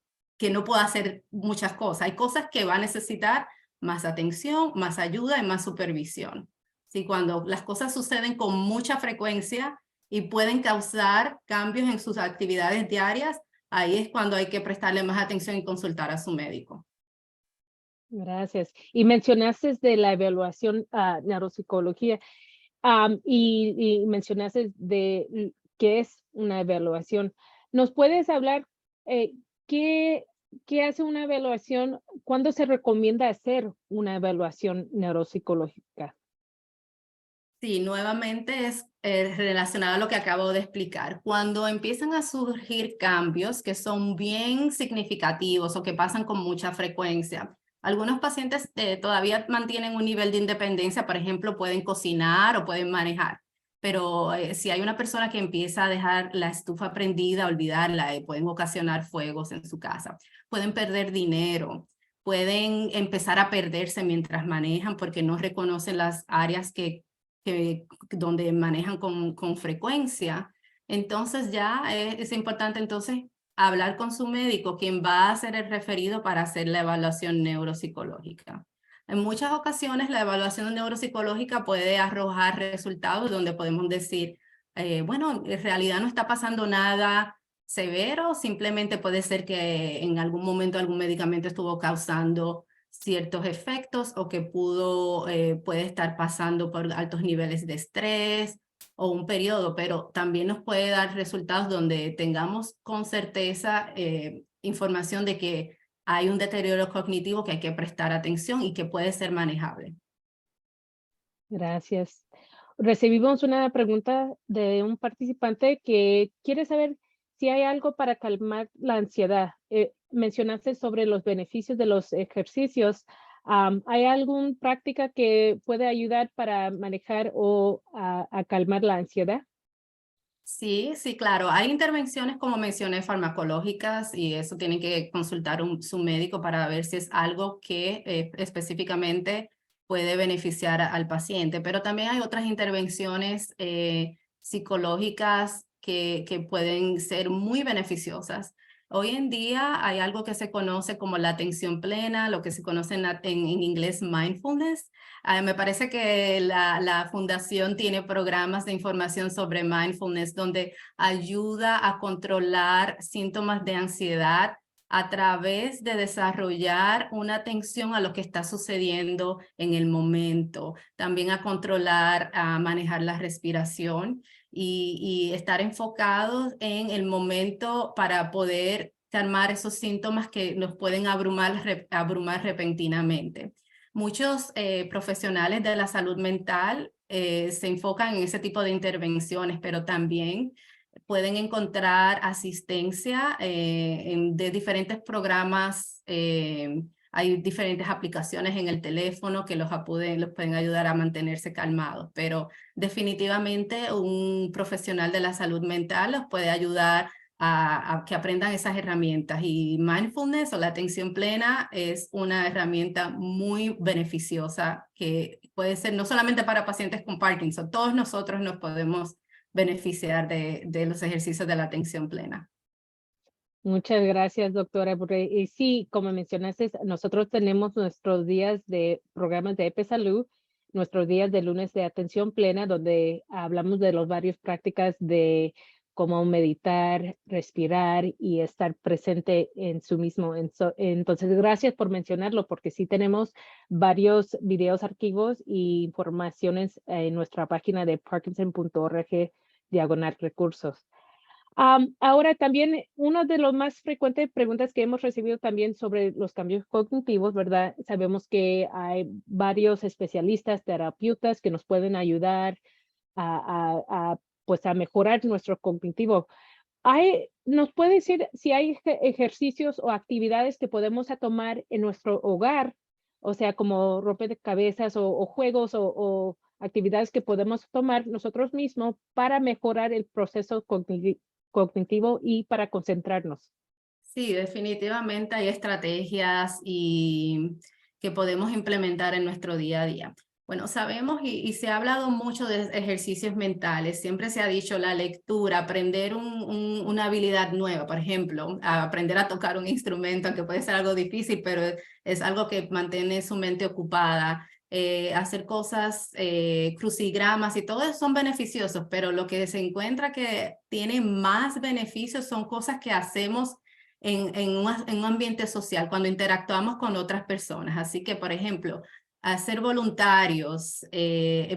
no pueda hacer muchas cosas. Hay cosas que va a necesitar más atención, más ayuda y más supervisión. Sí, cuando las cosas suceden con mucha frecuencia y pueden causar cambios en sus actividades diarias, ahí es cuando hay que prestarle más atención y consultar a su médico. Gracias. Y mencionaste de la evaluación neuropsicología, y mencionaste qué es una evaluación. ¿Nos puedes hablar eh, qué, qué hace una evaluación? ¿Cuándo se recomienda hacer una evaluación neuropsicológica? Sí, nuevamente es relacionado a lo que acabo de explicar. Cuando empiezan a surgir cambios que son bien significativos o que pasan con mucha frecuencia, algunos pacientes todavía mantienen un nivel de independencia, por ejemplo, pueden cocinar o pueden manejar, pero si hay una persona que empieza a dejar la estufa prendida, olvidarla, pueden ocasionar fuegos en su casa, pueden perder dinero, pueden empezar a perderse mientras manejan porque no reconocen las áreas donde manejan con frecuencia. Entonces ya es importante entonces hablar con su médico, quien va a ser el referido para hacer la evaluación neuropsicológica. En muchas ocasiones la evaluación neuropsicológica puede arrojar resultados donde podemos decir, bueno, en realidad no está pasando nada severo, simplemente puede ser que en algún momento algún medicamento estuvo causando ciertos efectos o que puede estar pasando por altos niveles de estrés o un periodo, pero también nos puede dar resultados donde tengamos con certeza información de que hay un deterioro cognitivo que hay que prestar atención y que puede ser manejable. Gracias. Recibimos una pregunta de un participante que quiere saber si hay algo para calmar la ansiedad. Mencionaste sobre los beneficios de los ejercicios. ¿Hay alguna práctica que puede ayudar para manejar o a calmar la ansiedad? Sí, sí, claro. Hay intervenciones, como mencioné, farmacológicas y eso tienen que consultar su médico para ver si es algo que específicamente puede beneficiar al paciente. Pero también hay otras intervenciones psicológicas que pueden ser muy beneficiosas. Hoy en día hay algo que se conoce como la atención plena, lo que se conoce en inglés mindfulness. Me parece que la fundación tiene programas de información sobre mindfulness donde ayuda a controlar síntomas de ansiedad a través de desarrollar una atención a lo que está sucediendo en el momento, también a controlar, a manejar la respiración y estar enfocados en el momento para poder calmar esos síntomas que nos pueden abrumar repentinamente. Muchos profesionales de la salud mental se enfocan en ese tipo de intervenciones, pero también pueden encontrar asistencia de diferentes programas. Hay diferentes aplicaciones en el teléfono que los pueden ayudar a mantenerse calmados, pero definitivamente un profesional de la salud mental los puede ayudar a que aprendan esas herramientas, y mindfulness o la atención plena es una herramienta muy beneficiosa que puede ser no solamente para pacientes con Parkinson, todos nosotros nos podemos beneficiar de los ejercicios de la atención plena. Muchas gracias, doctora Burre. Y sí, como mencionaste, nosotros tenemos nuestros días de programas de Salud, nuestros días de lunes de atención plena, donde hablamos de las varias prácticas de cómo meditar, respirar y estar presente en su mismo. Entonces, gracias por mencionarlo, porque sí tenemos varios videos, archivos y informaciones en nuestra página de parkinson.org/recursos. Ahora también, una de las más frecuentes preguntas que hemos recibido también sobre los cambios cognitivos, ¿verdad? Sabemos que hay varios especialistas, terapeutas que nos pueden ayudar pues a mejorar nuestro cognitivo. ¿Nos puede decir si hay ejercicios o actividades que podemos tomar en nuestro hogar? O sea, como rompecabezas o juegos o actividades que podemos tomar nosotros mismos para mejorar el proceso cognitivo y para concentrarnos. Sí, definitivamente hay estrategias que podemos implementar en nuestro día a día. Bueno, sabemos y se ha hablado mucho de ejercicios mentales. Siempre se ha dicho la lectura, aprender una habilidad nueva, por ejemplo, aprender a tocar un instrumento, aunque puede ser algo difícil, pero es algo que mantiene su mente ocupada. Hacer cosas, crucigramas y todo eso son beneficiosos, pero lo que se encuentra que tiene más beneficios son cosas que hacemos en un ambiente social, cuando interactuamos con otras personas. Así que, por ejemplo, hacer voluntarios,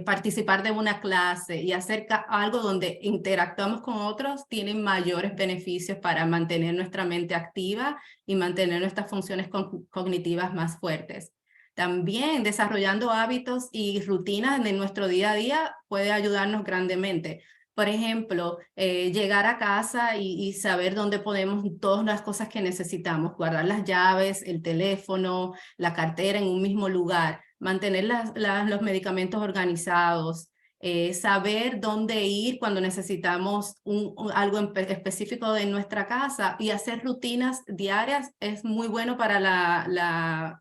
participar de una clase y hacer algo donde interactuamos con otros tiene mayores beneficios para mantener nuestra mente activa y mantener nuestras funciones cognitivas más fuertes. También desarrollando hábitos y rutinas de nuestro día a día puede ayudarnos grandemente. Por ejemplo, llegar a casa y saber dónde ponemos todas las cosas que necesitamos, guardar las llaves, el teléfono, la cartera en un mismo lugar, mantener los medicamentos organizados, saber dónde ir cuando necesitamos algo específico de nuestra casa, y hacer rutinas diarias es muy bueno para el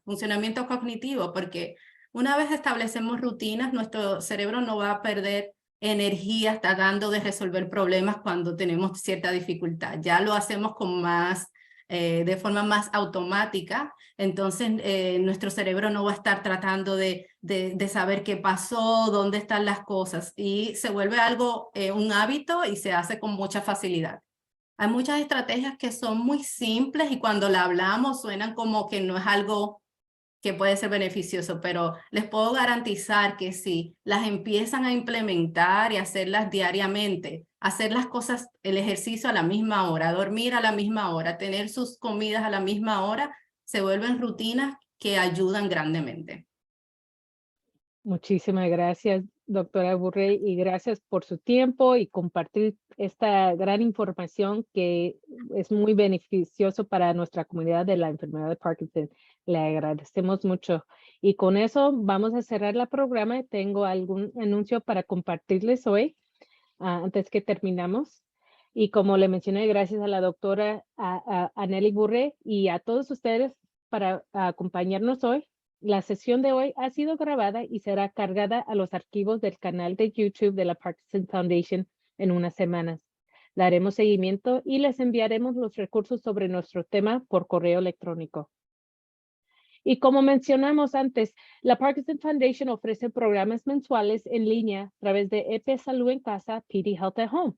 funcionamiento cognitivo, porque una vez establecemos rutinas, nuestro cerebro no va a perder energía tratando de resolver problemas cuando tenemos cierta dificultad. Ya lo hacemos de forma más automática, entonces nuestro cerebro no va a estar tratando de saber qué pasó, dónde están las cosas, y se vuelve algo, un hábito, y se hace con mucha facilidad. Hay muchas estrategias que son muy simples y cuando la hablamos suenan como que no es algo que puede ser beneficioso, pero les puedo garantizar que si las empiezan a implementar y hacerlas diariamente, hacer las cosas, el ejercicio a la misma hora, dormir a la misma hora, tener sus comidas a la misma hora, se vuelven rutinas que ayudan grandemente. Muchísimas gracias, doctora Burrey, y gracias por su tiempo y compartir esta gran información que es muy beneficioso para nuestra comunidad de la enfermedad de Parkinson. Le agradecemos mucho. Y con eso vamos a cerrar el programa. Tengo algún anuncio para compartirles hoy, antes que terminamos. Y como le mencioné, gracias a la doctora Anneli Burrey y a todos ustedes para acompañarnos hoy. La sesión de hoy ha sido grabada y será cargada a los archivos del canal de YouTube de la Parkinson Foundation en unas semanas. Daremos seguimiento y les enviaremos los recursos sobre nuestro tema por correo electrónico. Y como mencionamos antes, la Parkinson Foundation ofrece programas mensuales en línea a través de EP Salud en Casa, PD Health at Home.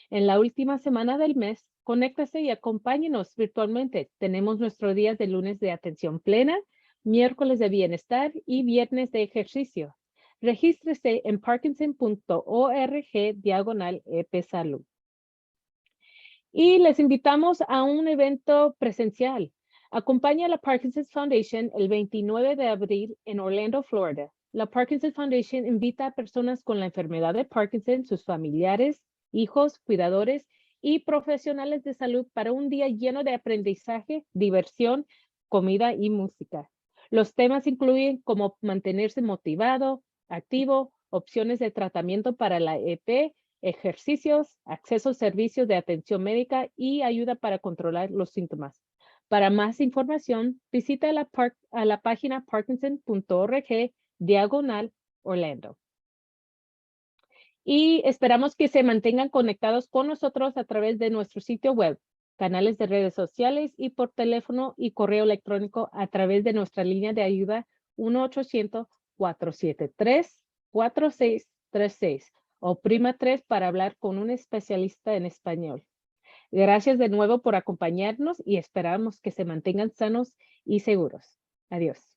En la última semana del mes, conéctese y acompáñenos virtualmente. Tenemos nuestros días de lunes de atención plena, miércoles de bienestar y viernes de ejercicio. Regístrese en parkinson.org/EP Salud. Y les invitamos a un evento presencial. Acompaña a la Parkinson's Foundation el 29 de abril en Orlando, Florida. La Parkinson's Foundation invita a personas con la enfermedad de Parkinson, sus familiares, hijos, cuidadores y profesionales de salud para un día lleno de aprendizaje, diversión, comida y música. Los temas incluyen cómo mantenerse motivado, activo, opciones de tratamiento para la EP, ejercicios, acceso a servicios de atención médica y ayuda para controlar los síntomas. Para más información, visita la página parkinson.org/Orlando. Y esperamos que se mantengan conectados con nosotros a través de nuestro sitio web, canales de redes sociales y por teléfono y correo electrónico a través de nuestra línea de ayuda 1-800-473-4636 o prima 3 para hablar con un especialista en español. Gracias de nuevo por acompañarnos y esperamos que se mantengan sanos y seguros. Adiós.